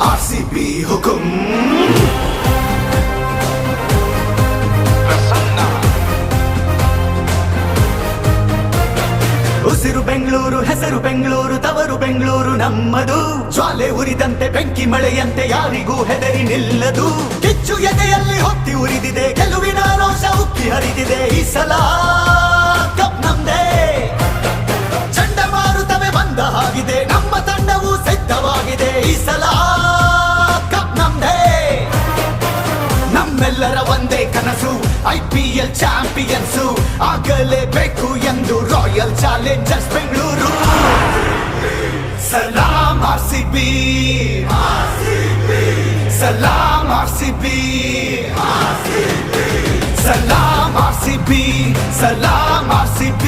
RCB हुकुम ಉಸಿರು ಬೆಂಗಳೂರು ಹೆಸರು ಬೆಂಗಳೂರು ತವರು ಬೆಂಗಳೂರು ನಮ್ಮದು ಜ್ವಾಲೆ ಉರಿದಂತೆ ಬೆಂಕಿ ಮಳೆಯಂತೆ ಯಾರಿಗೂ ಹೆದರಿ ನಿಲ್ಲದು ಕಿಚ್ಚು ಎದೆಯಲ್ಲಿ ಹೊತ್ತಿ ಉರಿದಿದೆ ಗೆಲುವಿನ ರೋಷ ಉಕ್ಕಿ ಹರಿದಿದೆ ಈ ಸಲ ಕಪ್ ನಮ್ದೇ ಚಂಡಮಾರುತವೇ ಬಂದ ಹಾಗಿದೆ ನಮ್ಮ ತಂಡವು ಸಿದ್ಧವಾಗಿದೆ ಈ ಸಲ ಕಪ್ ನಮ್ದೇ ನಮ್ಮೆಲ್ಲರ ಒಂದೇ ಕನಸು IPL ಚಾಂಪಿಯನ್ಸು ಆಗಲೇಬೇಕು ಎಂದು ರಾಯಲ್ ಚಾಲೆಂಜರ್ಸ್ ಬೆಂಗಳೂರು ಸಲಾಂ RCB ಸಲಾಂ RCB ಸಲಾಂ RCB ಸಲಾಂ RCB